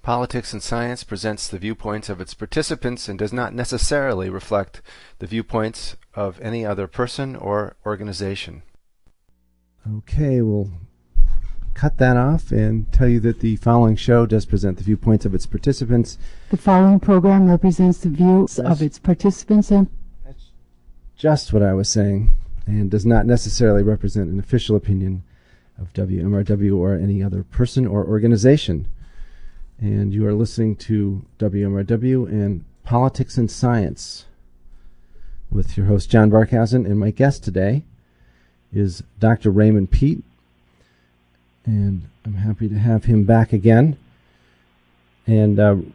Politics and Science presents the viewpoints of its participants and does not necessarily reflect the viewpoints of any other person or organization. Okay, we'll cut that off and tell you that the following show does present the viewpoints of its participants. The following program represents the views of its participants and... That's just what I was saying, and does not necessarily represent an official opinion of WMRW or any other person or organization. And you are listening to WMRW and Politics and Science with your host John Barkhausen, and my guest today is Dr. Raymond Peet, and I'm happy to have him back again. And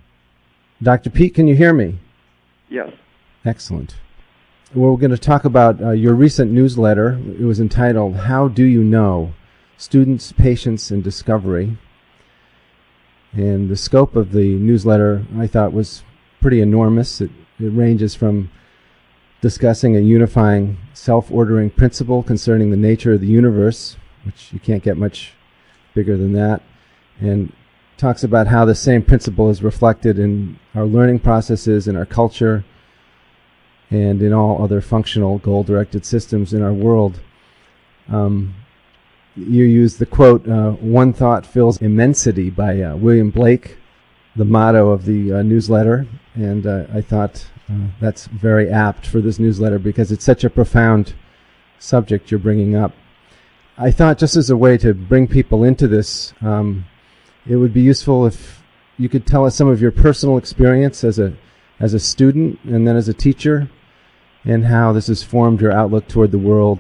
Dr. Peet, can you hear me? Yes. Excellent. Well, we're going to talk about your recent newsletter. It was entitled, How Do You Know? Students, Patients, and Discovery. And the scope of the newsletter, I thought, was pretty enormous. It ranges from discussing a unifying self-ordering principle concerning the nature of the universe, which you can't get much bigger than that, and talks about how the same principle is reflected in our learning processes, in our culture, and in all other functional goal-directed systems in our world. You use the quote, "One thought fills immensity" by William Blake, the motto of the newsletter, and I thought that's very apt for this newsletter because it's such a profound subject you're bringing up. I thought just as a way to bring people into this, it would be useful if you could tell us some of your personal experience as a student and then as a teacher, and how this has formed your outlook toward the world.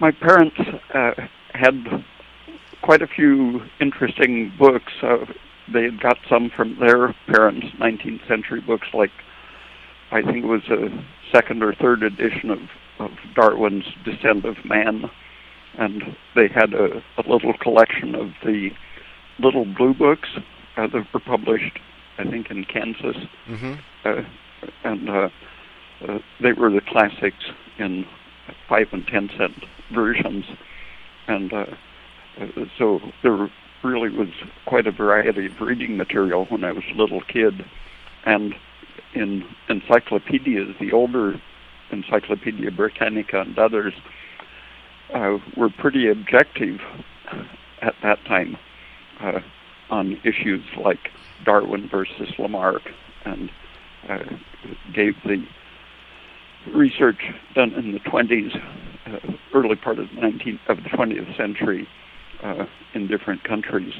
My parents had quite a few interesting books. They had got some from their parents, 19th century books, like I think it was a second or third edition of Darwin's Descent of Man. And they had a little collection of the little blue books that were published, I think, in Kansas. Mm-hmm. And they were the classics in 5 and 10 cent versions, and so there really was quite a variety of reading material when I was a little kid. And in encyclopedias, the older Encyclopedia Britannica and others were pretty objective at that time on issues like Darwin versus Lamarck, and gave the research done in the 20s, early part of the 20th century in different countries,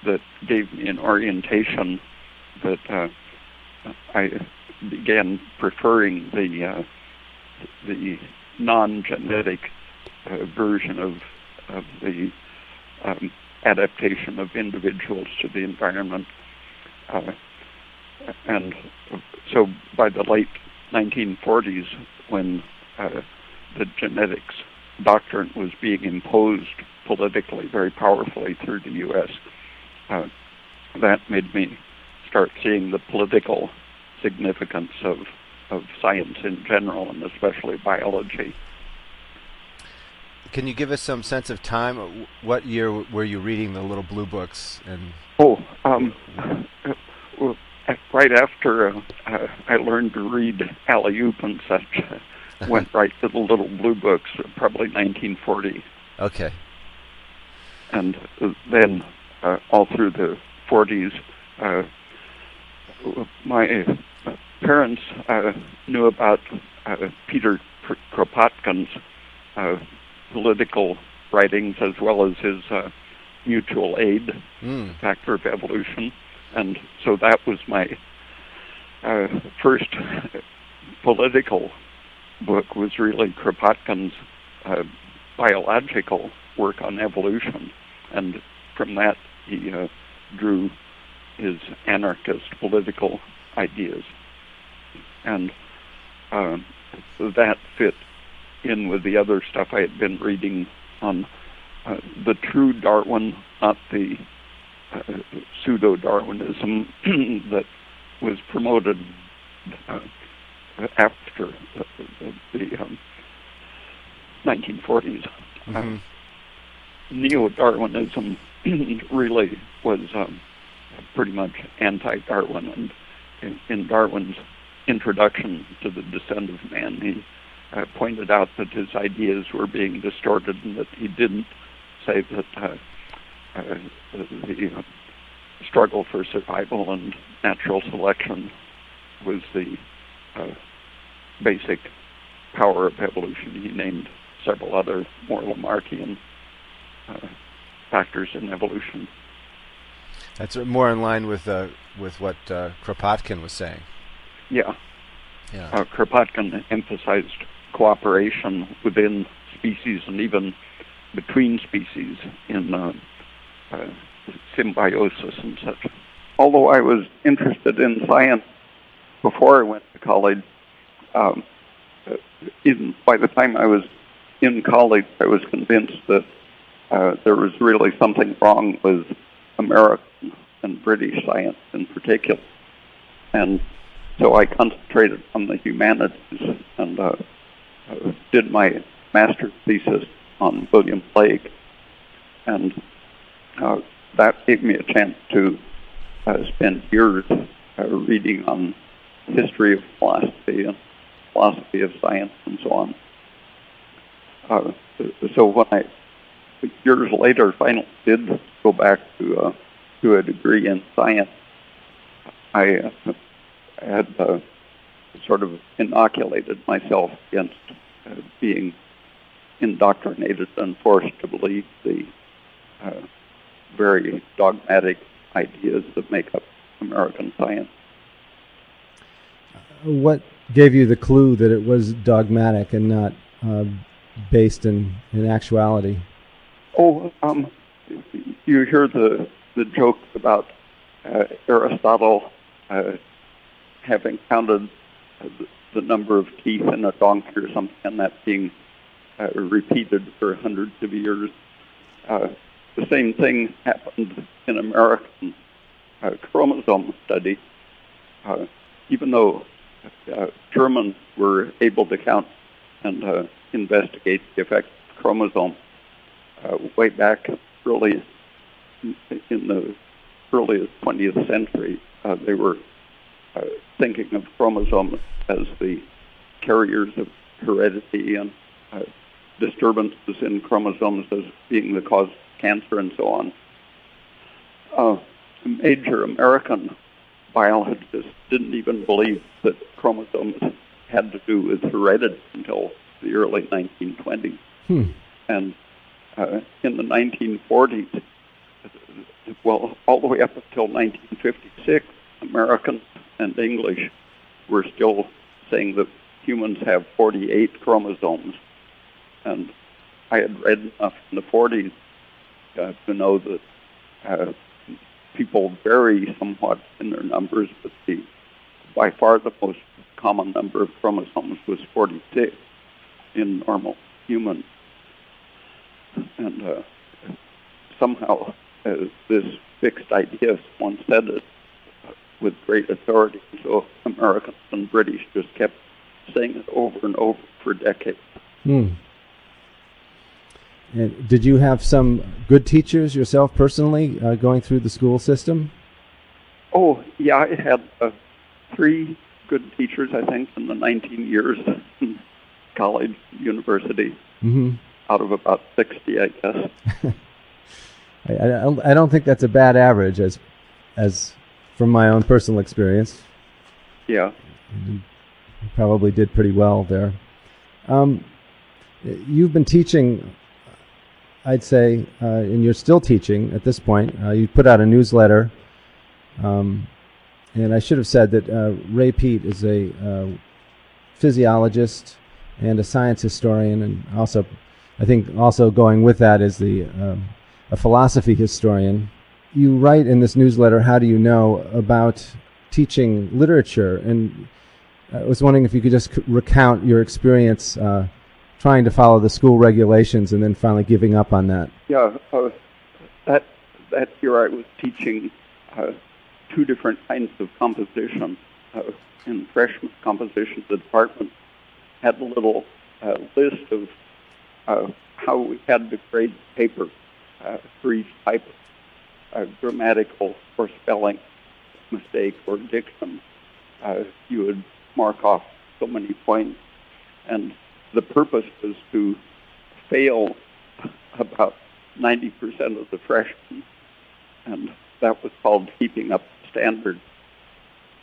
that gave me an orientation that I began preferring the non-genetic version of the adaptation of individuals to the environment. And so by the late 1940s, when the genetics doctrine was being imposed politically very powerfully through the U.S., that made me start seeing the political significance of science in general, and especially biology. Can you give us some sense of time? What year were you reading the little blue books? And right after I learned to read alley-oop and such, went right to the little blue books, probably 1940. Okay. And then all through the 40s, my parents knew about Peter Kropotkin's political writings, as well as his mutual aid factor of evolution. And so that was my first political book, was really Kropotkin's biological work on evolution. And from that, he drew his anarchist political ideas. And that fit in with the other stuff I had been reading on the true Darwin, not the pseudo-Darwinism that was promoted after the 1940s. Mm-hmm. Neo-Darwinism really was pretty much anti-Darwin, and in Darwin's introduction to The Descent of Man, he pointed out that his ideas were being distorted, and that he didn't say that the struggle for survival and natural selection was the basic power of evolution. He named several other more Lamarckian factors in evolution. That's more in line with what Kropotkin was saying. Yeah. Yeah. Kropotkin emphasized cooperation within species and even between species in symbiosis and such. Although I was interested in science before I went to college, even by the time I was in college, I was convinced that there was really something wrong with American and British science in particular. And so I concentrated on the humanities and did my master's thesis on William Blake. And that gave me a chance to spend years reading on history of philosophy and philosophy of science and so on. So when I, years later, finally did go back to a degree in science, I had sort of inoculated myself against being indoctrinated and forced to believe the very dogmatic ideas that make up American science. What gave you the clue that it was dogmatic and not based in actuality? Oh, you hear the joke about Aristotle having counted the number of teeth in a donkey or something, and that being repeated for hundreds of years. The same thing happened in American chromosome study. Even though Germans were able to count and investigate the effect of chromosomes way back early in the earliest 20th century, they were thinking of chromosomes as the carriers of heredity and disturbances in chromosomes as being the cause of cancer and so on. Major American biologists didn't even believe that chromosomes had to do with heredity until the early 1920s. And in the 1940s, well, all the way up until 1956, Americans and English were still saying that humans have 48 chromosomes. And I had read enough in the 40s to know that people vary somewhat in their numbers, but by far the most common number of chromosomes was 46 in normal humans. And somehow this fixed idea, someone said it with great authority, so Americans and British just kept saying it over and over for decades. And did you have some good teachers yourself personally going through the school system? Oh, yeah, I had 3 good teachers, I think, in the 19 years in college, university, out of about 60, I guess. I don't think that's a bad average, as from my own personal experience. Yeah. You probably did pretty well there. You've been teaching, I'd say, and you're still teaching at this point. You put out a newsletter, and I should have said that Ray Peat is a physiologist and a science historian, and also, I think, also going with that is a philosophy historian. You write in this newsletter, How Do You Know, about teaching literature, and I was wondering if you could just recount your experience trying to follow the school regulations and then finally giving up on that. Yeah, that year I was teaching 2 different kinds of composition. In freshman composition, the department had a little list of how we had to grade paper for each type grammatical or spelling mistake or diction, you would mark off so many points. And the purpose was to fail about 90% of the freshmen. And that was called keeping up the standard.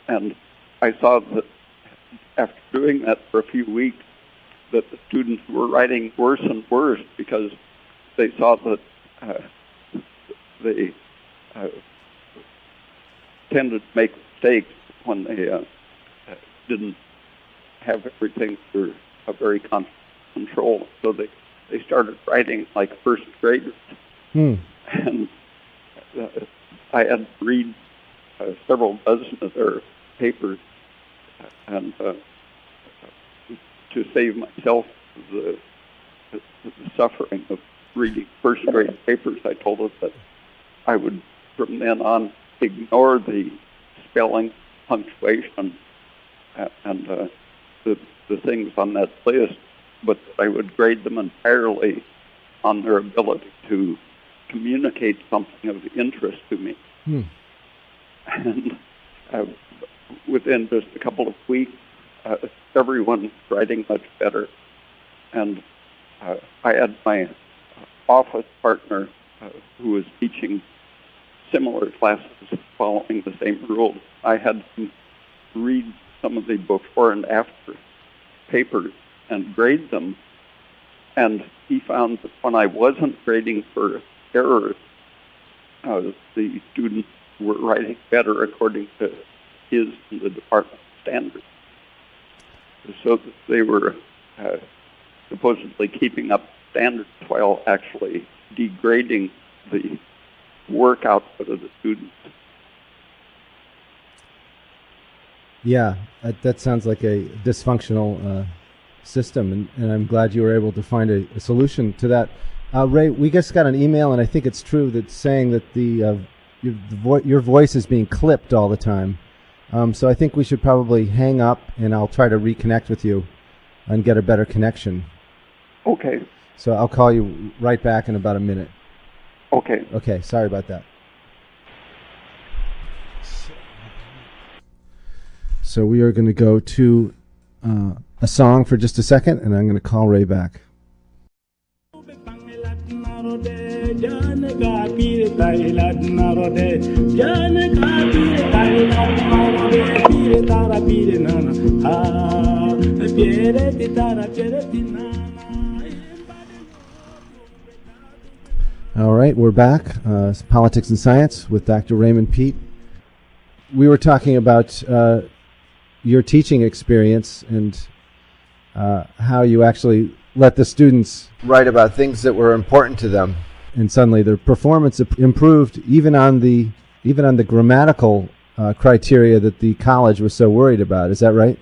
And I saw that after doing that for a few weeks, that the students were writing worse and worse because they saw that they tended to make mistakes when they didn't have everything under a very constant control. So they started writing like first graders. And I had to read several dozen of their papers, and to save myself the suffering of reading first grade papers, I told us that I would from then on ignore the spelling, punctuation, and the things on that list, but I would grade them entirely on their ability to communicate something of interest to me. And within just a couple of weeks, everyone was writing much better. And I had my office partner who was teaching similar classes following the same rules. I had to read some of the before and after papers and grade them. And he found that when I wasn't grading for errors, the students were writing better according to his and the department standards. So that they were supposedly keeping up standards while actually degrading the work output of the students. Yeah, that sounds like a dysfunctional system, and I'm glad you were able to find a solution to that. Ray, we just got an email, and I think it's true, that's saying that your voice is being clipped all the time. So I think we should probably hang up, and I'll try to reconnect with you and get a better connection. Okay. So I'll call you right back in about a minute. Okay. Okay, sorry about that. So we are going to go to a song for just a second, and I'm going to call Ray back. All right, we're back. It's Politics and Science with Dr. Raymond Peet. We were talking about your teaching experience and how you actually let the students write about things that were important to them, and suddenly their performance improved even on the grammatical criteria that the college was so worried about. Is that right?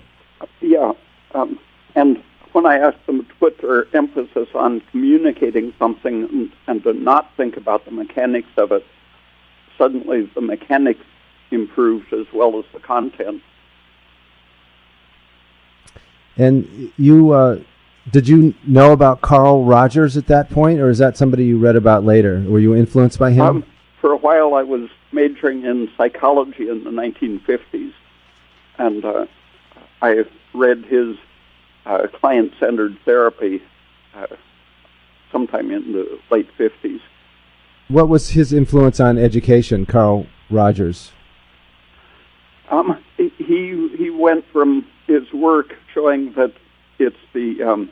Yeah, and when I asked them to put their emphasis on communicating something and to not think about the mechanics of it, suddenly the mechanics improved as well as the content. And you, did you know about Carl Rogers at that point, or is that somebody you read about later? Were you influenced by him? For a while, I was majoring in psychology in the 1950s, and I read his client-centered therapy sometime in the late 50s. What was his influence on education, Carl Rogers? He went from his work showing that it's the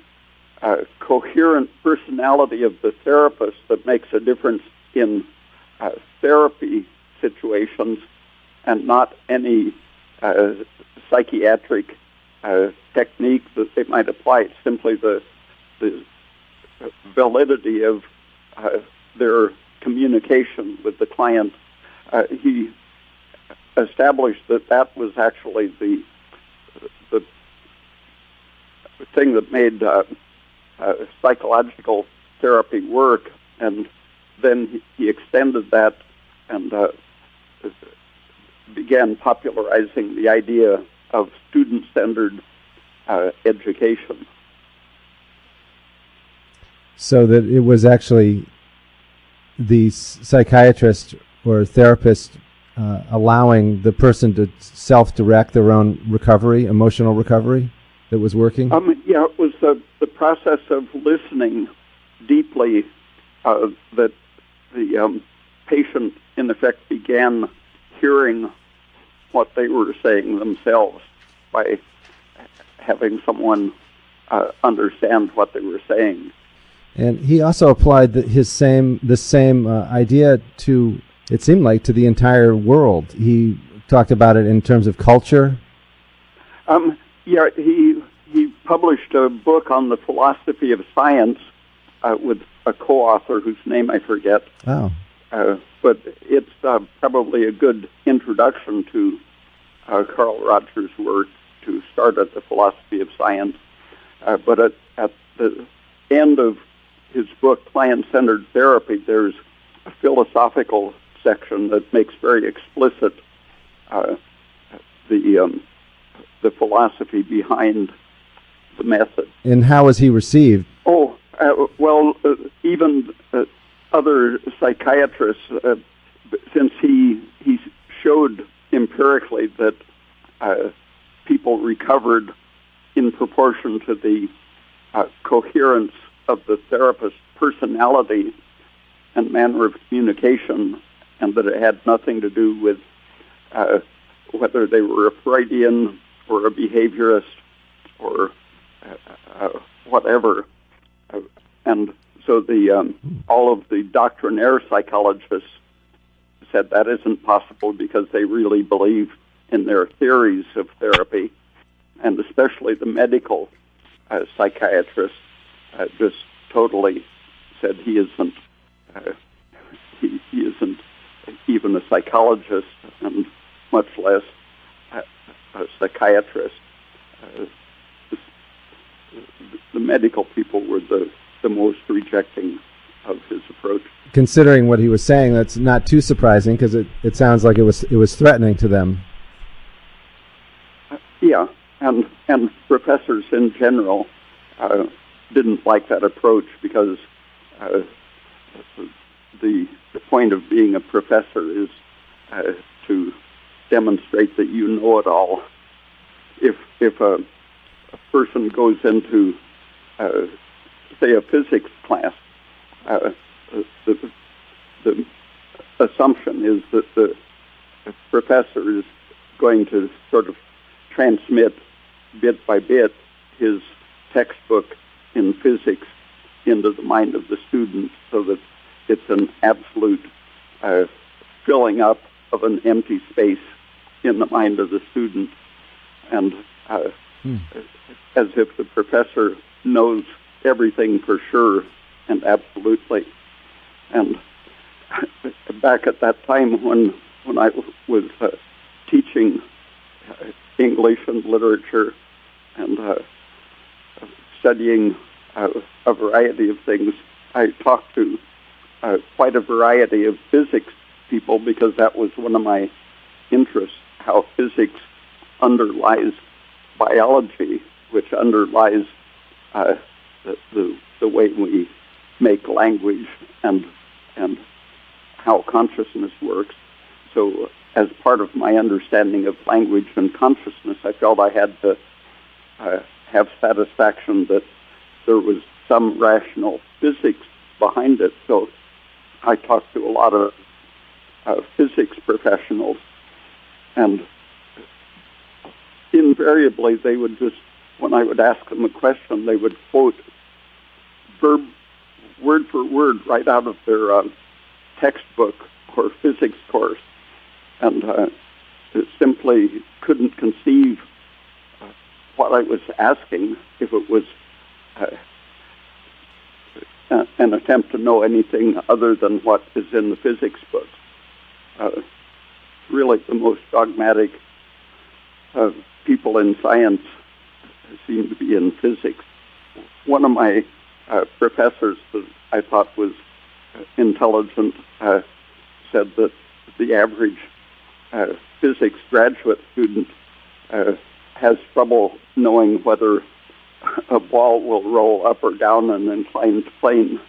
coherent personality of the therapist that makes a difference in therapy situations, and not any psychiatric technique that they might apply. It's simply the validity of their communication with the client. He established that was actually the thing that made psychological therapy work, and then he extended that and began popularizing the idea of student-centered education. So that it was actually the psychiatrist or a therapist allowing the person to self-direct their own recovery, emotional recovery, that was working? Yeah, it was the process of listening deeply that the patient, in effect, began hearing what they were saying themselves by having someone understand what they were saying. And he also applied the same idea to, it seemed like, to the entire world. He talked about it in terms of culture. Yeah, he published a book on the philosophy of science with a co-author whose name I forget. Oh. But it's probably a good introduction to Carl Rogers' work to start at the philosophy of science. But at the end of his book, Client-Centered Therapy, there's a philosophical section that makes very explicit the philosophy behind the method. And how was he received? Oh, even other psychiatrists, since he showed empirically that people recovered in proportion to the coherence of the therapist's personality and manner of communication, and that it had nothing to do with whether they were a Freudian or a behaviorist or whatever. And so all of the doctrinaire psychologists said that isn't possible because they really believe in their theories of therapy, and especially the medical psychiatrists just totally said he isn't even a psychologist, and much less a psychiatrist. The medical people were the most rejecting of his approach. Considering what he was saying, that's not too surprising, because it sounds like it was threatening to them. Yeah, and professors in general didn't like that approach, because the point of being a professor is to demonstrate that you know it all. If a person goes into say a physics class, the assumption is that the professor is going to sort of transmit bit by bit his textbook in physics into the mind of the student, so that it's an absolute filling up of an empty space in the mind of the student, and as if the professor knows everything for sure and absolutely. And back at that time when I was teaching English and literature and studying a variety of things, I talked to quite a variety of physics people, because that was one of my interests, how physics underlies biology, which underlies the way we make language and how consciousness works. So as part of my understanding of language and consciousness, I felt I had to have satisfaction that there was some rational physics behind it. So I talked to a lot of physics professionals, and invariably they would just, when I would ask them a question, they would quote word for word right out of their textbook or physics course, and simply couldn't conceive what I was asking if it was an attempt to know anything other than what is in the physics book. Really, the most dogmatic people in science seem to be in physics. One of my professors that I thought was intelligent said that the average physics graduate student has trouble knowing whether a ball will roll up or down an inclined plane,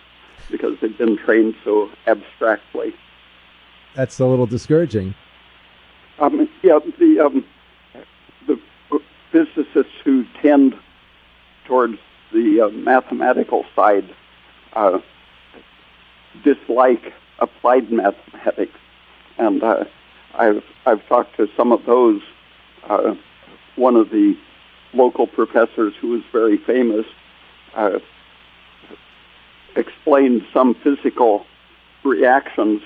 because they've been trained so abstractly. that's a little discouraging. The physicists who tend towards the mathematical side dislike applied mathematics, and I've talked to some of those. One of the local professors who was very famous explained some physical reactions,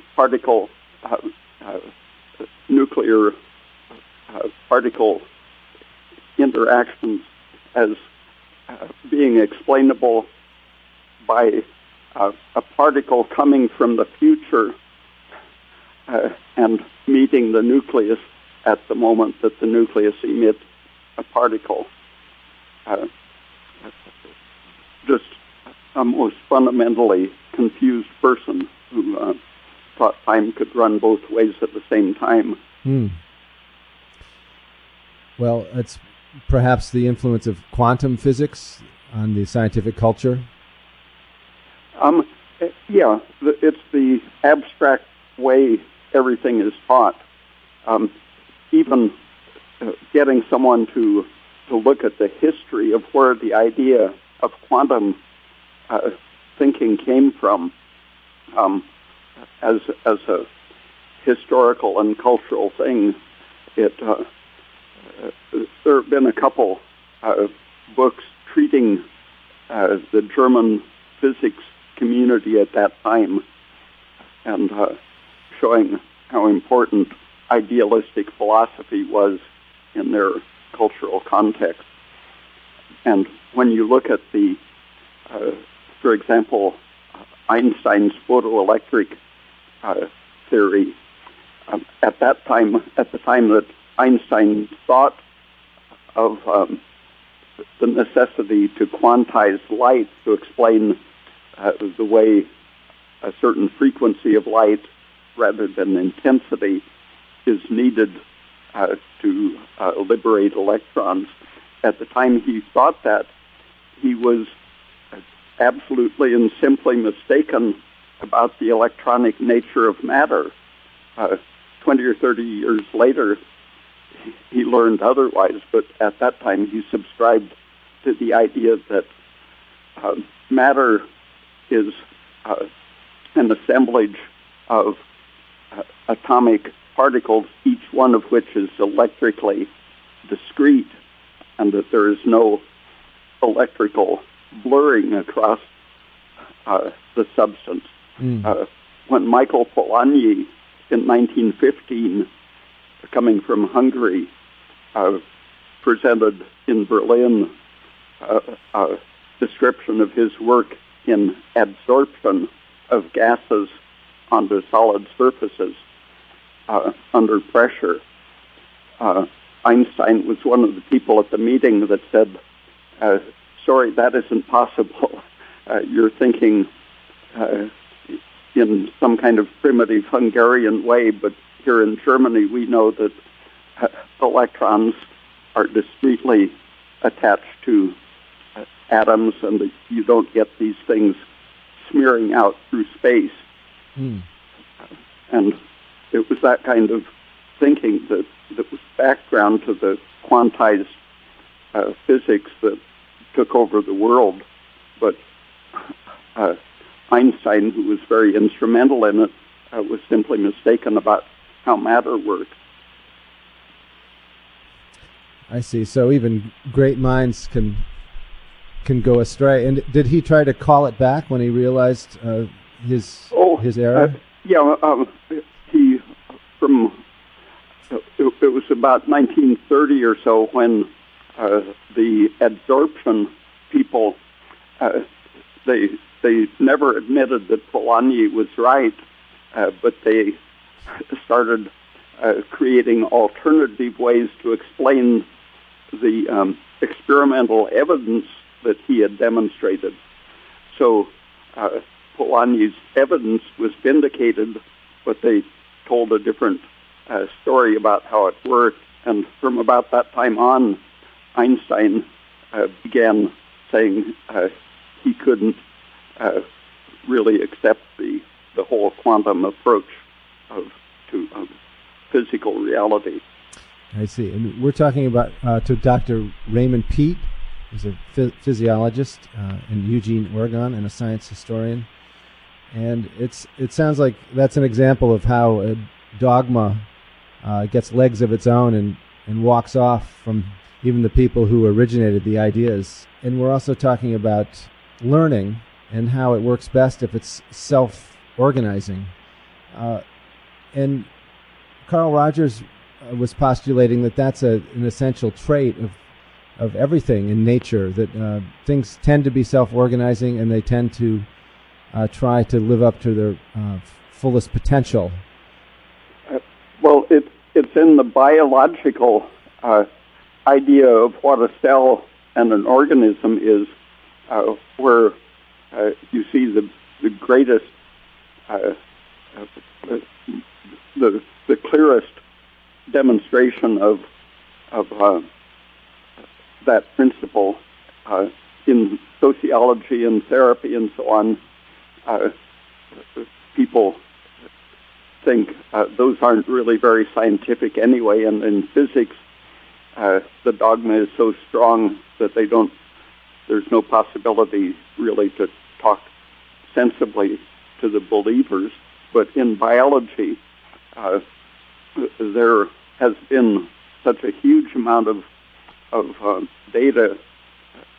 nuclear particle interactions, as being explainable by a particle coming from the future and meeting the nucleus at the moment that the nucleus emits a particle. Just a most fundamentally confused person who thought time could run both ways at the same time. Well, it's perhaps the influence of quantum physics on the scientific culture. Yeah, it's the abstract way everything is taught. Even getting someone to look at the history of where the idea of quantum thinking came from, as a historical and cultural thing, there have been a couple books treating the German physics community at that time and showing how important idealistic philosophy was in their cultural context. And when you look at for example, Einstein's photoelectric theory, at the time that Einstein thought of the necessity to quantize light to explain the way a certain frequency of light rather than intensity is needed to liberate electrons. At the time he thought that, he was absolutely and simply mistaken about the electronic nature of matter. 20 or 30 years later, he learned otherwise, but at that time he subscribed to the idea that matter is an assemblage of atomic particles, each one of which is electrically discrete, and that there is no electrical blurring across the substance. When Michael Polanyi in 1915, coming from Hungary, presented in Berlin a description of his work in adsorption of gases onto solid surfaces under pressure. Einstein was one of the people at the meeting that said, sorry, that isn't possible. You're thinking in some kind of primitive Hungarian way, but here in Germany we know that electrons are discretely attached to atoms and that you don't get these things smearing out through space. And it was that kind of thinking that was background to the quantized physics that took over the world. But Einstein, who was very instrumental in it, was simply mistaken about how matter worked. I see. So even great minds can go astray. And did he try to call it back when he realized his error? It was about 1930 or so when the adsorption people, they never admitted that Polanyi was right, but they started creating alternative ways to explain the experimental evidence that he had demonstrated. So Polanyi's evidence was vindicated, but they told a different story about how it worked. And from about that time on, Einstein began saying he couldn't really accept the whole quantum approach of to physical reality. I see. And we're talking about to Dr. Raymond Peat, who's a physiologist in Eugene, Oregon, and a science historian. And it sounds like that's an example of how dogma gets legs of its own and walks off from even the people who originated the ideas. And we're also talking about learning and how it works best if it's self-organizing. And Carl Rogers was postulating that that's an essential trait of everything in nature, that things tend to be self-organizing and they tend to try to live up to their fullest potential. Well, it's in the biological idea of what a cell and an organism is, where you see the greatest, the clearest demonstration of that principle in sociology and therapy and so on. People think those aren't really very scientific anyway, and in physics, the dogma is so strong that there's no possibility really to talk sensibly to the believers. But in biology, there has been such a huge amount of data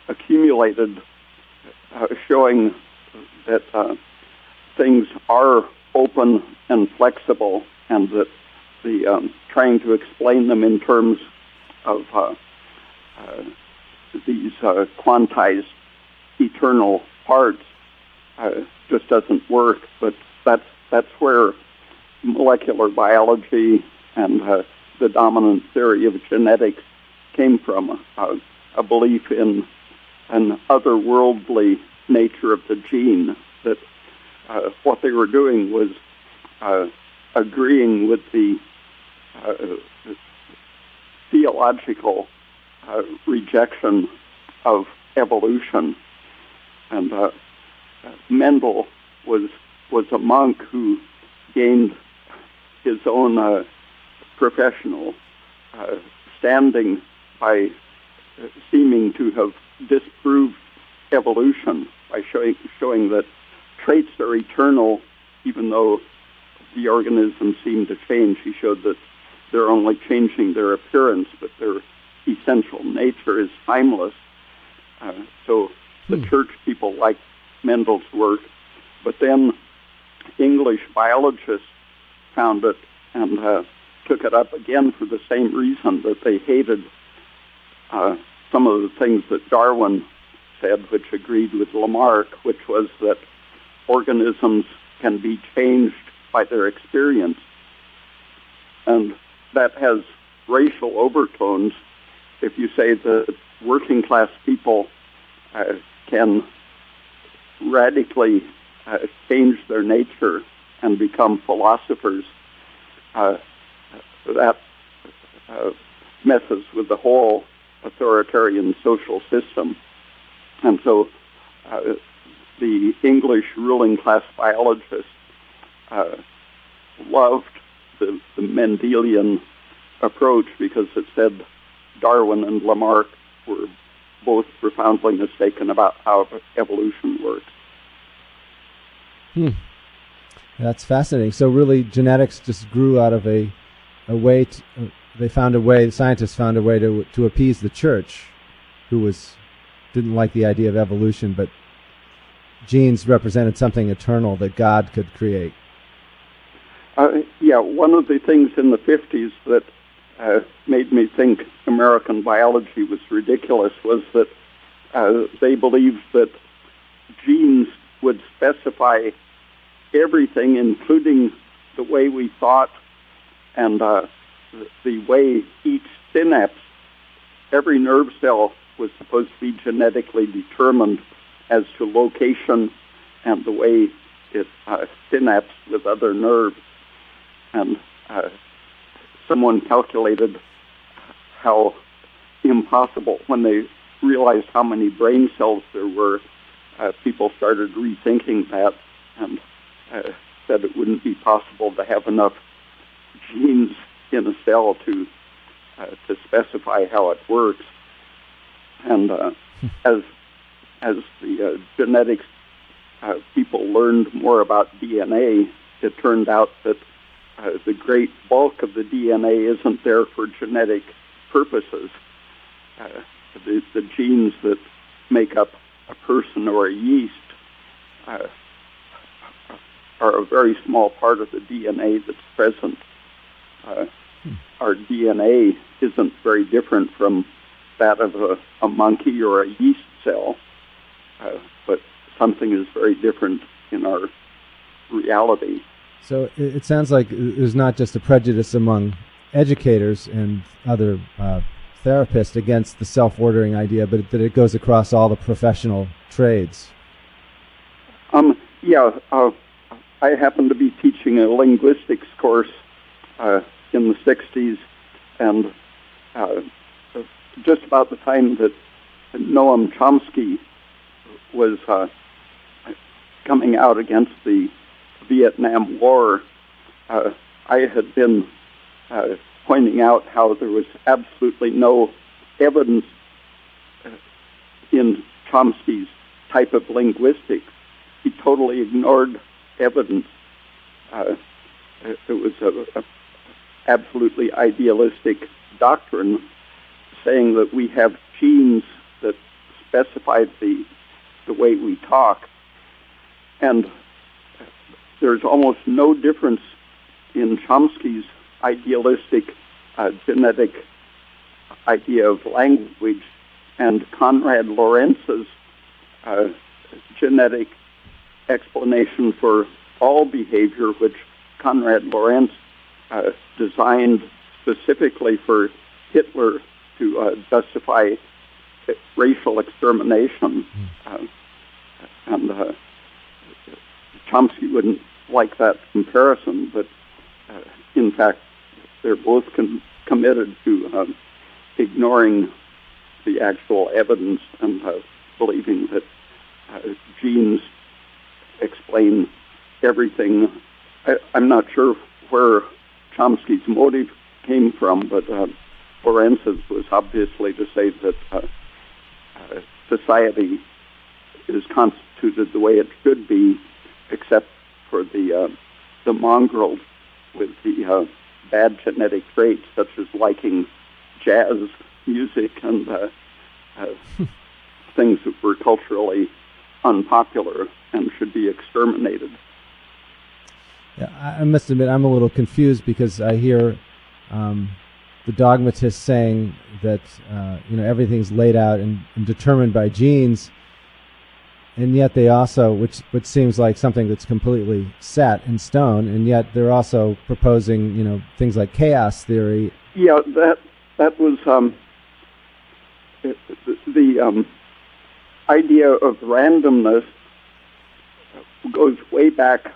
accumulated showing that things are open and flexible, and that the trying to explain them in terms of these quantized eternal parts just doesn't work. But that's where molecular biology and the dominant theory of genetics came from, a belief in an otherworldly nature of the gene, that what they were doing was agreeing with the theological rejection of evolution. And Mendel was a monk who gained his own professional standing by seeming to have disproved evolution, by showing that traits are eternal, even though the organisms seem to change. He showed that they're only changing their appearance, but their essential nature is timeless. So the church people liked Mendel's work, but then English biologists found it and took it up again for the same reason, that they hated some of the things that Darwin said, which agreed with Lamarck, which was that organisms can be changed by their experience. And that has racial overtones. If you say that working class people can radically change their nature and become philosophers, that messes with the whole authoritarian social system. And so the English ruling class biologists loved the Mendelian approach, because it said Darwin and Lamarck were both profoundly mistaken about how evolution works. That's fascinating. So really, genetics just grew out of a way. The scientists found a way to appease the church, who didn't like the idea of evolution, but genes represented something eternal that God could create. One of the things in the 50s that made me think American biology was ridiculous was that they believed that genes would specify everything, including the way we thought and the way each synapse, every nerve cell, was supposed to be genetically determined as to location and the way it synapsed with other nerves. And someone calculated how impossible, when they realized how many brain cells there were, people started rethinking that and said it wouldn't be possible to have enough genes in a cell to specify how it works. And as the genetics people learned more about DNA, it turned out that the great bulk of the DNA isn't there for genetic purposes. The genes that make up a person or a yeast are a very small part of the DNA that's present. Our DNA isn't very different from that of a monkey or a yeast cell, but something is very different in our reality. So it sounds like there's not just a prejudice among educators and other therapists against the self-ordering idea, but that it goes across all the professional trades. I happen to be teaching a linguistics course in the 60s, and just about the time that Noam Chomsky was coming out against the Vietnam War, I had been pointing out how there was absolutely no evidence in Chomsky's type of linguistics. He totally ignored evidence. It was a absolutely idealistic doctrine saying that we have genes that specify the way we talk. And there's almost no difference in Chomsky's idealistic genetic idea of language and Konrad Lorenz's genetic explanation for all behavior, which Konrad Lorenz designed specifically for Hitler to justify racial extermination. And Chomsky wouldn't like that comparison, but in fact, they're both committed to ignoring the actual evidence and believing that genes explain everything. I'm not sure where Chomsky's motive came from, but Lorenz's was obviously to say that society is constituted the way it should be, except for the mongrels with the bad genetic traits, such as liking jazz music and things that were culturally unpopular and should be exterminated. Yeah, I must admit I'm a little confused because I hear the dogmatists saying that everything's laid out and determined by genes, and yet they also, which seems like something that's completely set in stone, and yet they're also proposing things like chaos theory. Yeah, that was the idea of randomness goes way back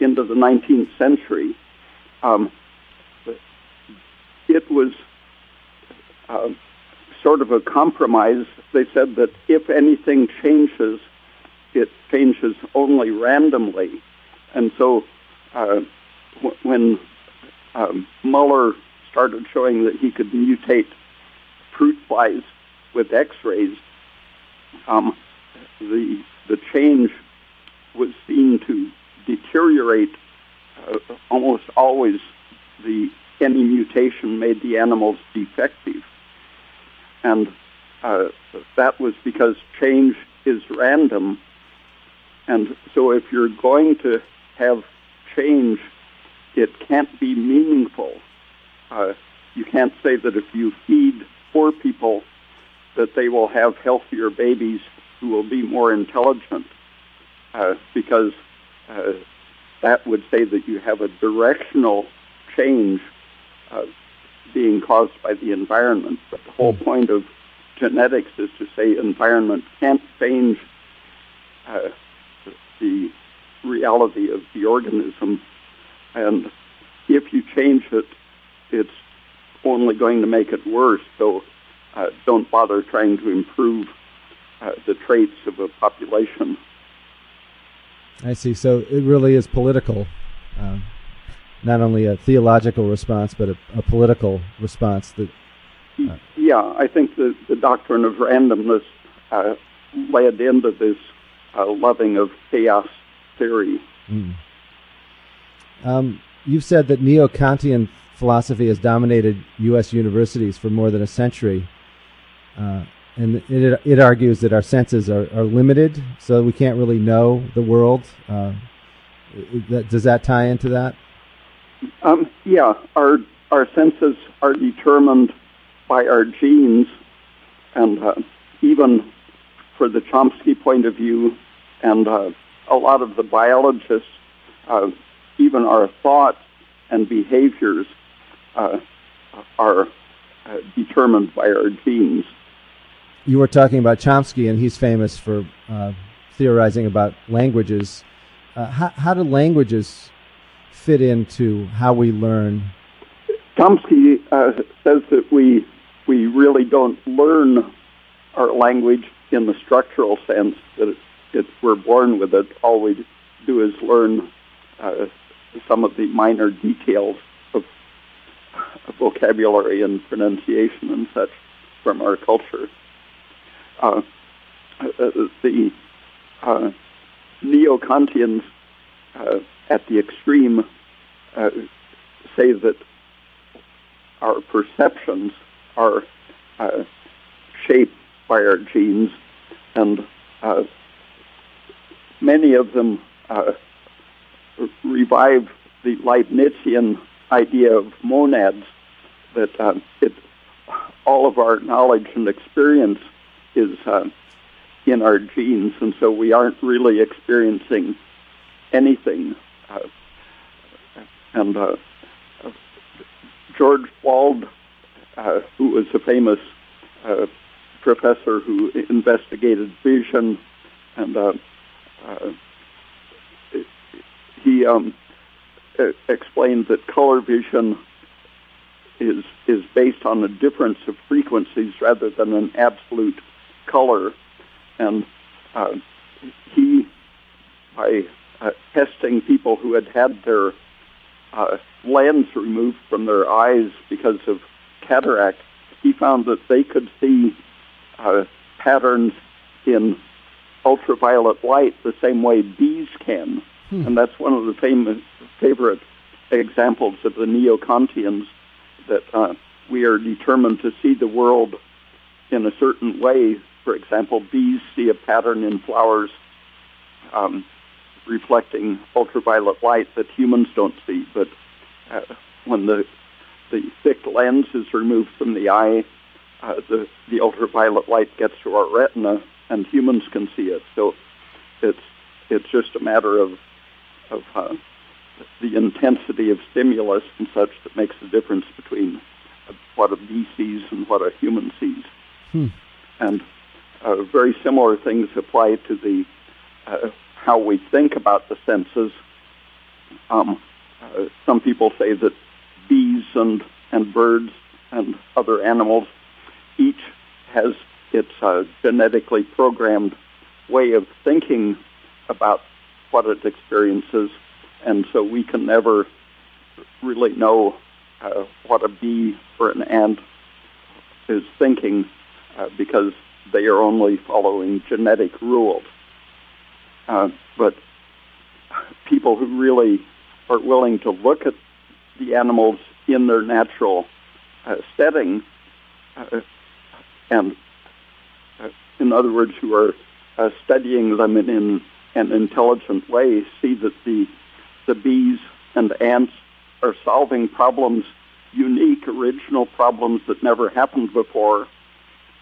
into the 19th century. It was sort of a compromise. They said that if anything changes, it changes only randomly. And so when Muller started showing that he could mutate fruit flies with X-rays, the change was seen to deteriorate. Almost always any mutation made the animals defective. And that was because change is random. And so if you're going to have change, it can't be meaningful. You can't say that if you feed poor people that they will have healthier babies who will be more intelligent, because that would say that you have a directional change being caused by the environment. But the whole point of genetics is to say environment can't change the reality of the organism, and if you change it, it's only going to make it worse. So don't bother trying to improve the traits of a population. I see. So it really is political. not only a theological response, but a political response. Yeah, I think the doctrine of randomness led into this loving of chaos theory. You've said that neo-Kantian philosophy has dominated U.S. universities for more than a century, and it argues that our senses are limited, so we can't really know the world. Does that tie into that? Yeah, our senses are determined by our genes, and even for the Chomsky point of view, and a lot of the biologists, even our thoughts and behaviors are determined by our genes. You were talking about Chomsky, and he's famous for theorizing about languages. How do languages fit into how we learn? Chomsky says that we really don't learn our language in the structural sense, that we're born with it. All we do is learn some of the minor details of vocabulary and pronunciation and such from our culture. The neo-Kantians at the extreme say that our perceptions are shaped by our genes, and many of them revive the Leibnizian idea of monads, that all of our knowledge and experience is in our genes, and so we aren't really experiencing anything. And George Wald, who was a famous professor who investigated vision, and he explained that color vision is based on a difference of frequencies rather than an absolute color. And he, by testing people who had their lens removed from their eyes because of cataract, he found that they could see patterns in ultraviolet light the same way bees can. And that's one of the favorite examples of the neo-Kantians, that we are determined to see the world in a certain way. For example, bees see a pattern in flowers reflecting ultraviolet light that humans don't see. But when the thick lens is removed from the eye, the ultraviolet light gets to our retina, and humans can see it. So it's just a matter of the intensity of stimulus and such that makes the difference between what a bee sees and what a human sees. And very similar things apply to the how we think about the senses. Some people say that bees and birds and other animals each has its genetically programmed way of thinking about what it experiences, and so we can never really know what a bee or an ant is thinking because they are only following genetic rules. But people who really are willing to look at the animals in their natural setting, and in other words, who are studying them in an intelligent way, see that the bees and ants are solving problems, unique, original problems that never happened before,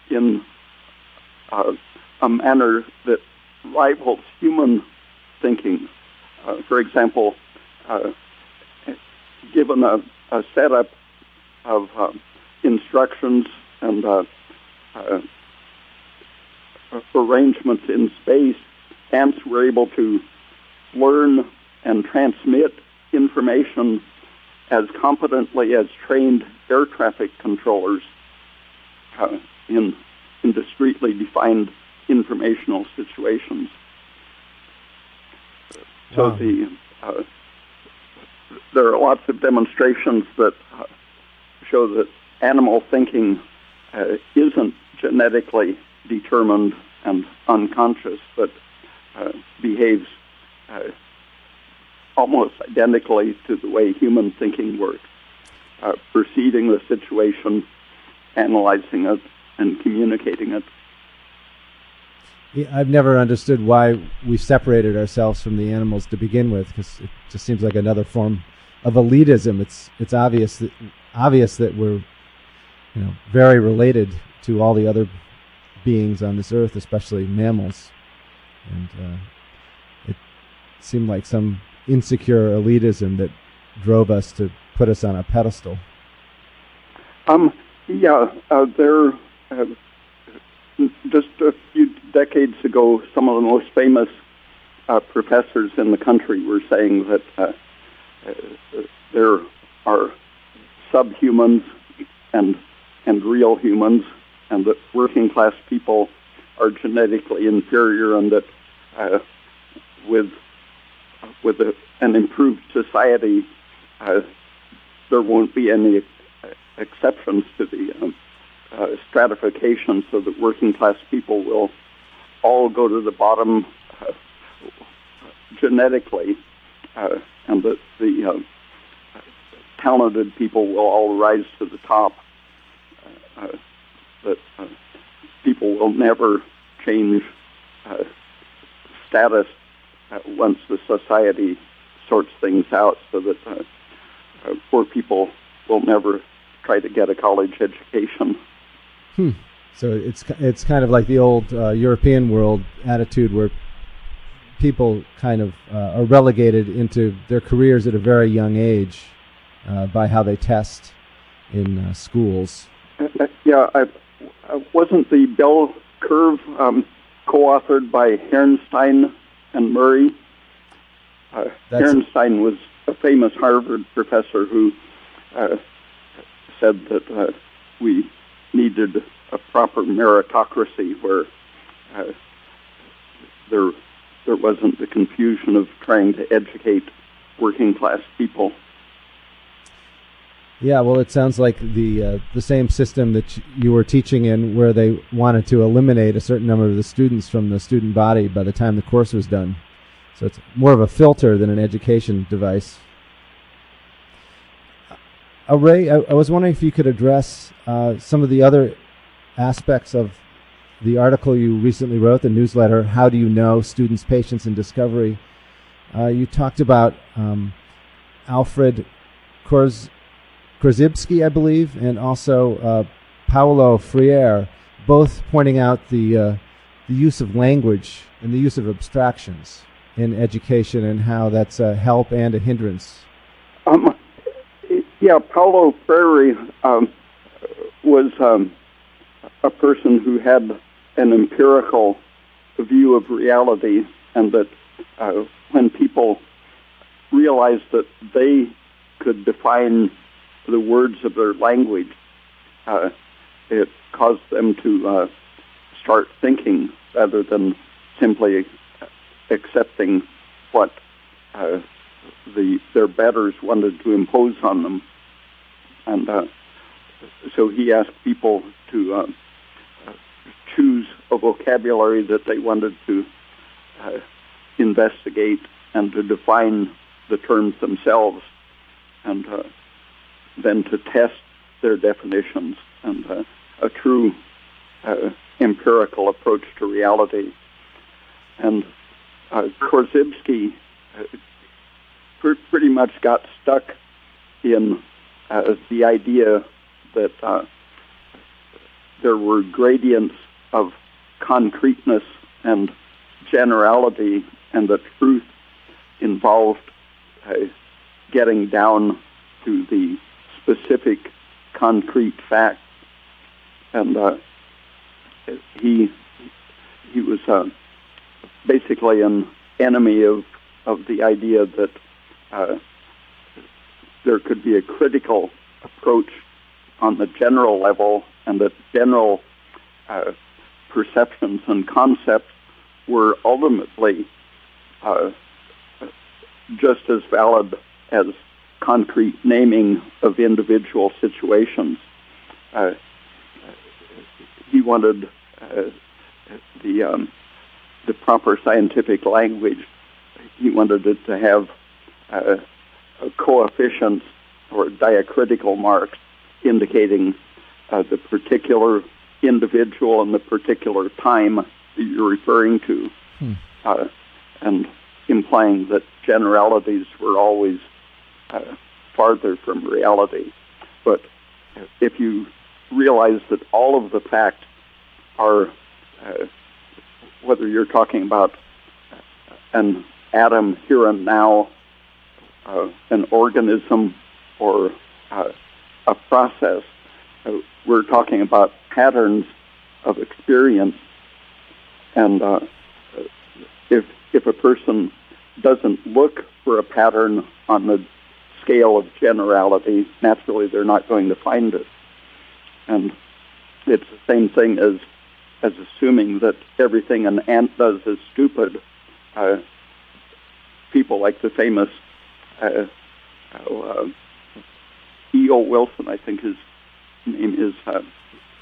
in a manner that rivals human thinking. For example, given a setup of instructions and arrangements in space, ants were able to learn and transmit information as competently as trained air traffic controllers in discreetly defined informational situations. So there are lots of demonstrations that show that animal thinking isn't genetically determined and unconscious, but behaves almost identically to the way human thinking works, perceiving the situation, analyzing it, and communicating it. Yeah, I've never understood why we separated ourselves from the animals to begin with, because it just seems like another form of elitism. It's obvious that we're very related to all the other beings on this earth, especially mammals, and it seemed like some insecure elitism that drove us to put us on a pedestal. There. Just a few decades ago, some of the most famous professors in the country were saying that there are subhumans and real humans, and that working class people are genetically inferior, and that with an improved society, there won't be any exceptions to the stratification, so that working class people will all go to the bottom genetically, and that the talented people will all rise to the top. That people will never change status once the society sorts things out, so that poor people will never try to get a college education. So it's kind of like the old European world attitude, where people kind of are relegated into their careers at a very young age by how they test in schools. Wasn't the bell curve co-authored by Einstein and Murray? Einstein was a famous Harvard professor who said that we needed a proper meritocracy where there wasn't the confusion of trying to educate working class people. Yeah, well, it sounds like the same system that you were teaching in, where they wanted to eliminate a certain number of the students from the student body by the time the course was done. So it's more of a filter than an education device. Ray, I was wondering if you could address some of the other aspects of the article you recently wrote, the newsletter, How Do You Know? Students, Patience, and Discovery. You talked about Alfred Korzybski, I believe, and also Paulo Freire, both pointing out the use of language and the use of abstractions in education, and how that's a help and a hindrance. Paulo Freire was a person who had an empirical view of reality, and that when people realized that they could define the words of their language, it caused them to start thinking rather than simply accepting what their betters wanted to impose on them. And so he asked people to choose a vocabulary that they wanted to investigate, and to define the terms themselves, and then to test their definitions, and a true empirical approach to reality. And Korzybski pretty much got stuck in the idea that there were gradients of concreteness and generality, and that truth involved getting down to the specific concrete facts. And he was basically an enemy of the idea that there could be a critical approach on the general level, and that general perceptions and concepts were ultimately just as valid as concrete naming of individual situations. He wanted the proper scientific language. He wanted it to have coefficients or diacritical marks indicating the particular individual and the particular time that you're referring to, and implying that generalities were always farther from reality. But if you realize that all of the facts are, whether you're talking about an atom here and now, an organism, or a process, we're talking about patterns of experience. And if a person doesn't look for a pattern on the scale of generality, naturally they're not going to find it. And it's the same thing as assuming that everything an ant does is stupid. People like the famous E.O. Wilson, I think his name is,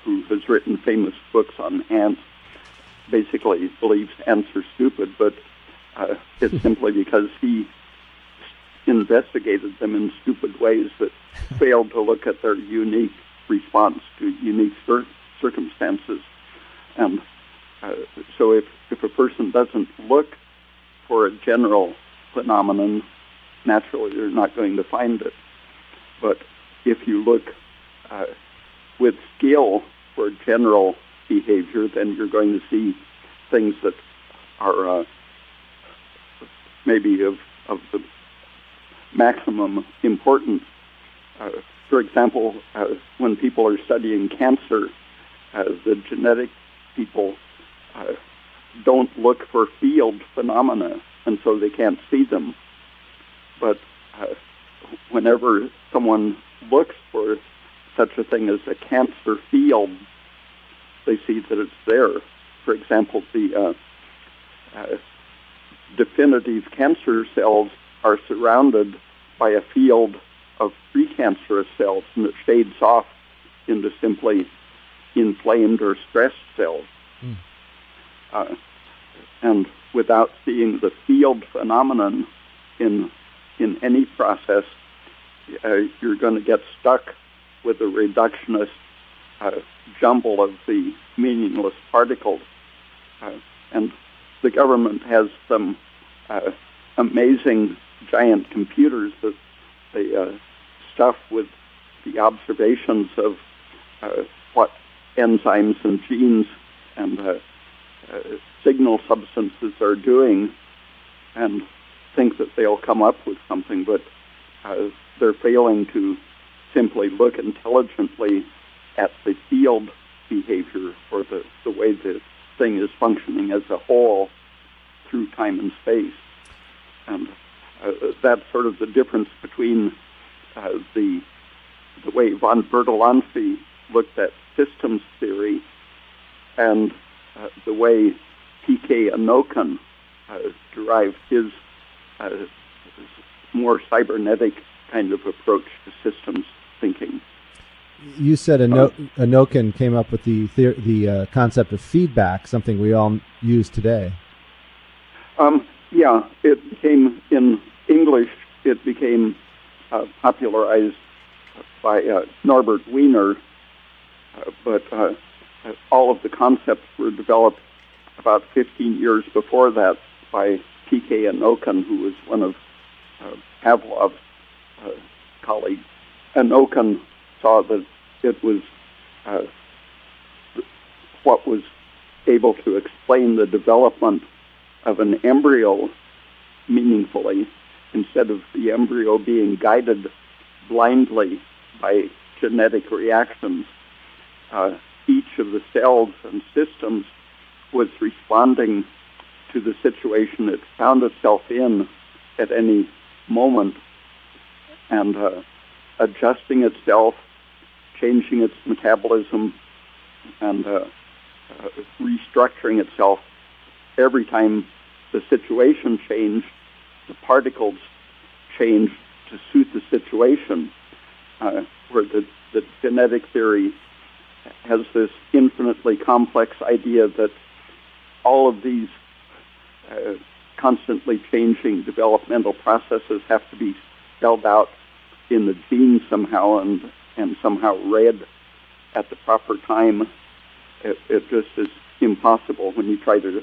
who has written famous books on ants, basically believes ants are stupid, but it's simply because he investigated them in stupid ways that failed to look at their unique response to unique circumstances. And so if a person doesn't look for a general phenomenon, naturally they're not going to find it. But if you look with skill for general behavior, then you're going to see things that are maybe of the maximum importance. For example, when people are studying cancer, the genetic people don't look for field phenomena, and so they can't see them. But whenever someone looks for such a thing as a cancer field, they see that it's there. For example, the definitive cancer cells are surrounded by a field of precancerous cells, and it fades off into simply inflamed or stressed cells. And without seeing the field phenomenon in any process, you're going to get stuck with a reductionist jumble of the meaningless particles. And the government has some amazing giant computers that they stuff with the observations of what enzymes and genes and signal substances are doing, and think that they'll come up with something, but they're failing to simply look intelligently at the field behavior or the way the thing is functioning as a whole through time and space. And that's sort of the difference between the way von Bertalanffy looked at systems theory and the way P.K. Anokan derived his more cybernetic kind of approach to systems thinking. You said Anokan came up with the concept of feedback, something we all use today. Yeah, it became, in English, it became popularized by Norbert Wiener, but all of the concepts were developed about 15 years before that by P.K. Anokan, who was one of Pavlov's colleagues. Anokan saw that it was what was able to explain the development of an embryo meaningfully, instead of the embryo being guided blindly by genetic reactions. Each of the cells and systems was responding to the situation it found itself in at any moment and adjusting itself, changing its metabolism, and restructuring itself. Every time the situation changed, the particles changed to suit the situation, where the genetic theory has this infinitely complex idea that all of these constantly changing developmental processes have to be spelled out in the genes somehow and somehow read at the proper time. It just is impossible when you try to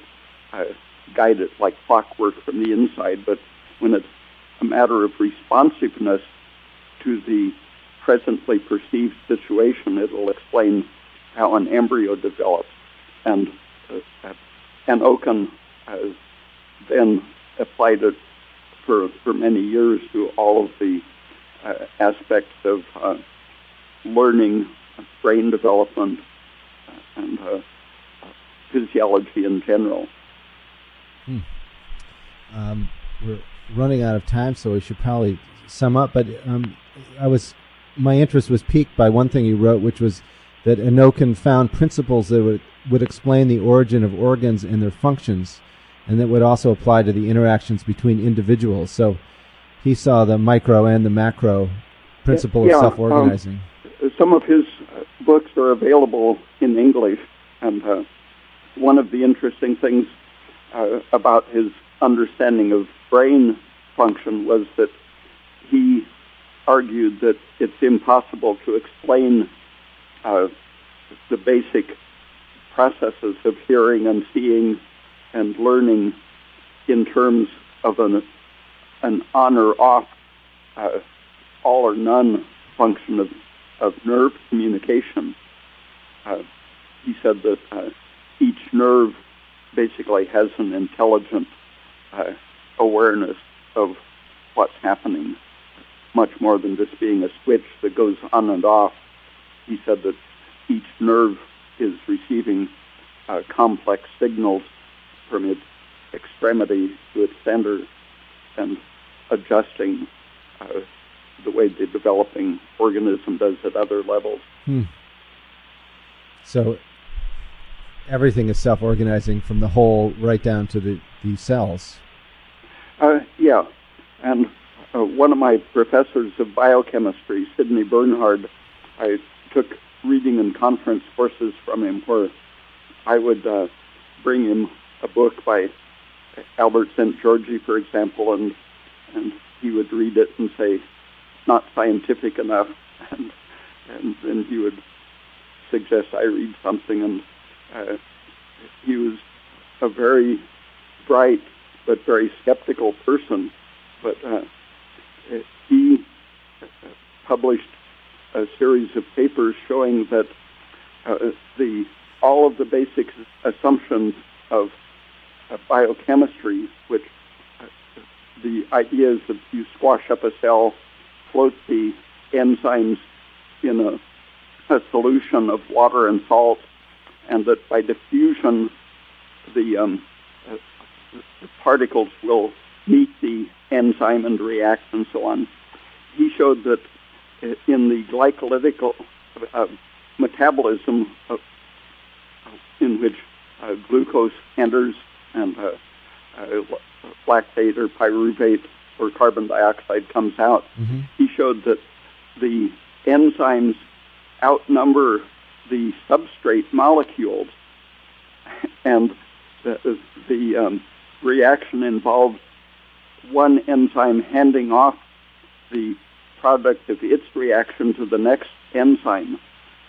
guide it like clockwork from the inside. But when it's a matter of responsiveness to the presently perceived situation, it'll explain how an embryo develops. And Oken then applied it for many years to all of the aspects of learning, brain development, and physiology in general. We're running out of time, so we should probably sum up. But my interest was piqued by one thing you wrote, which was that Enoken found principles that would explain the origin of organs and their functions, and that would also apply to the interactions between individuals. So he saw the micro and the macro principle of self-organizing. Some of his books are available in English, and one of the interesting things about his understanding of brain function was that he argued that it's impossible to explain the basic processes of hearing and seeing and learning in terms of an on or off, all or none function of nerve communication. He said that each nerve basically has an intelligent awareness of what's happening, much more than just being a switch that goes on and off. He said that each nerve is receiving complex signals from its extremity to its center and adjusting the way the developing organism does at other levels. So everything is self-organizing from the whole right down to the cells. Yeah. And one of my professors of biochemistry, Sidney Bernhard, I took reading and conference courses from him where I would bring him a book by Albert St. Georgi, for example, and he would read it and say, not scientific enough, and then he would suggest I read something, and he was a very bright but very skeptical person, but he published a series of papers showing that all of the basic assumptions of biochemistry, which the idea is that you squash up a cell, float the enzymes in a solution of water and salt, and that by diffusion the particles will meet the enzyme and react and so on. He showed that in the glycolytic metabolism in which glucose enters and lactate or pyruvate or carbon dioxide comes out, he showed that the enzymes outnumber the substrate molecules, and the reaction involves one enzyme handing off the product of its reaction to the next enzyme.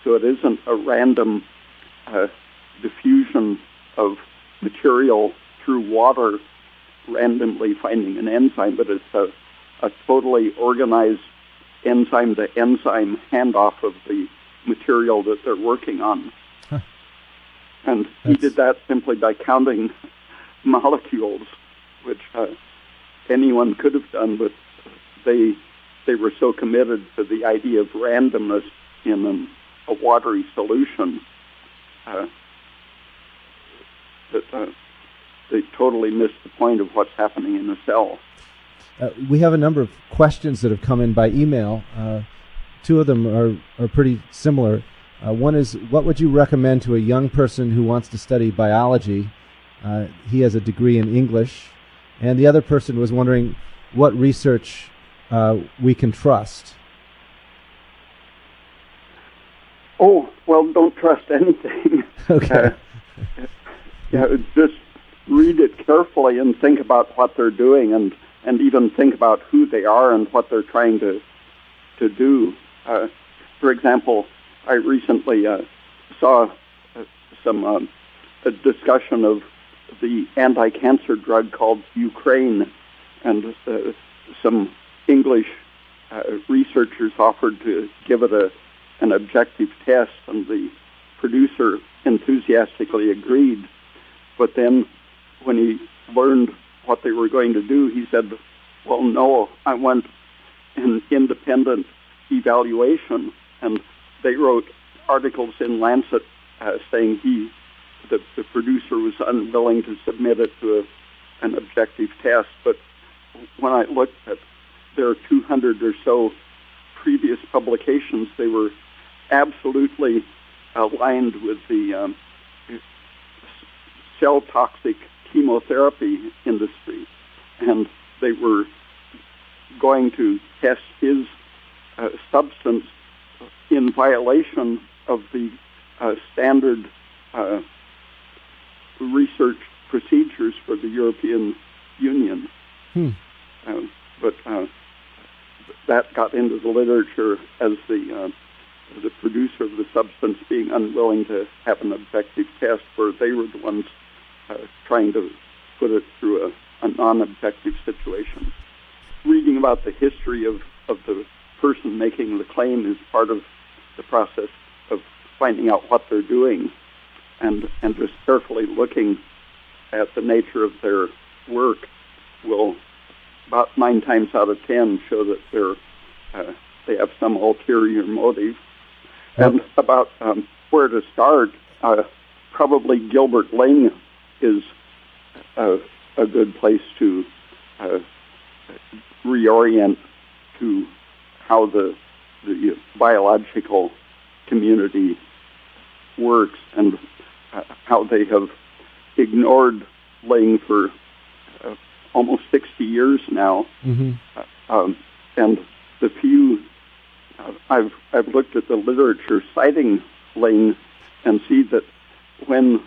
So it isn't a random diffusion of material through water randomly finding an enzyme, but it's a totally organized enzyme-to-enzyme handoff of the material that they're working on. And he did that simply by counting molecules, which anyone could have done, but they were so committed to the idea of randomness in a watery solution that they totally missed the point of what's happening in the cell. We have a number of questions that have come in by email. Two of them are pretty similar. One is, what would you recommend to a young person who wants to study biology? He has a degree in English. And the other person was wondering what research we can trust? Oh, well, don't trust anything. Okay. Just read it carefully and think about what they're doing, and even think about who they are and what they're trying to do. For example, I recently saw a discussion of the anti-cancer drug called Ukraine, and some English researchers offered to give it an objective test, and the producer enthusiastically agreed. But then when he learned what they were going to do, he said, well, no, I want an independent evaluation. And they wrote articles in Lancet saying the producer was unwilling to submit it to an objective test. But when I looked at their 200 or so previous publications, they were absolutely aligned with the cell toxic chemotherapy industry, and they were going to test his substance in violation of the standard research procedures for the European Union. But that got into the literature as the producer of the substance being unwilling to have an objective test, where they were the ones trying to put it through a non-objective situation. Reading about the history of the person making the claim is part of the process of finding out what they're doing, and just carefully looking at the nature of their work will about 9 times out of 10 show that they have some ulterior motive. And about where to start, probably Gilbert Ling is a good place to reorient to how the biological community works, and how they have ignored Ling for almost 60 years now. Mm-hmm. And the few I've looked at the literature citing Ling, and see that when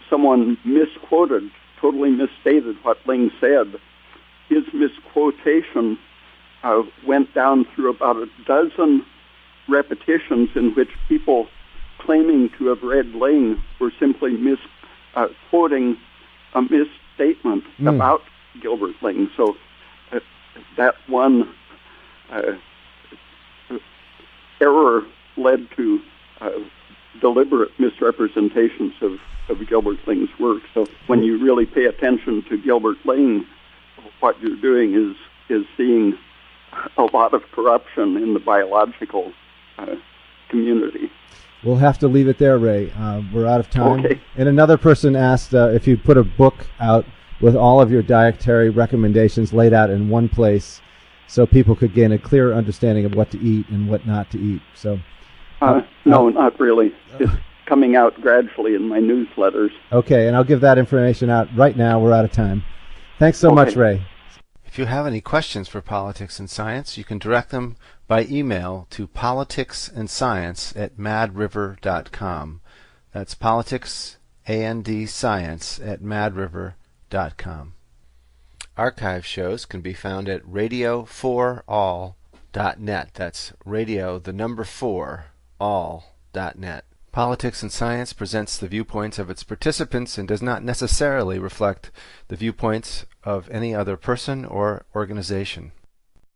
someone misquoted, totally misstated what Ling said, his misquotation went down through about a dozen repetitions in which people claiming to have read Ling were simply misquoting a misstatement about Gilbert Ling. So that one error led to deliberate misrepresentations of Gilbert Ling's work. So when you really pay attention to Gilbert Ling, what you're doing is seeing a lot of corruption in the biological community. We'll have to leave it there, Ray. We're out of time. Okay. And another person asked if you'd put a book out with all of your dietary recommendations laid out in one place, so people could gain a clear understanding of what to eat and what not to eat. So, no, not really. It's coming out gradually in my newsletters. Okay, and I'll give that information out right now. We're out of time. Thanks so much, Ray. If you have any questions for Politics and Science, you can direct them by email to politicsandscience@madriver.com. That's politics, A-N-D, science@madriver.com. Archive shows can be found at radio4all.net. That's radio, the number 4, all.net. Politics and Science presents the viewpoints of its participants and does not necessarily reflect the viewpoints of any other person or organization.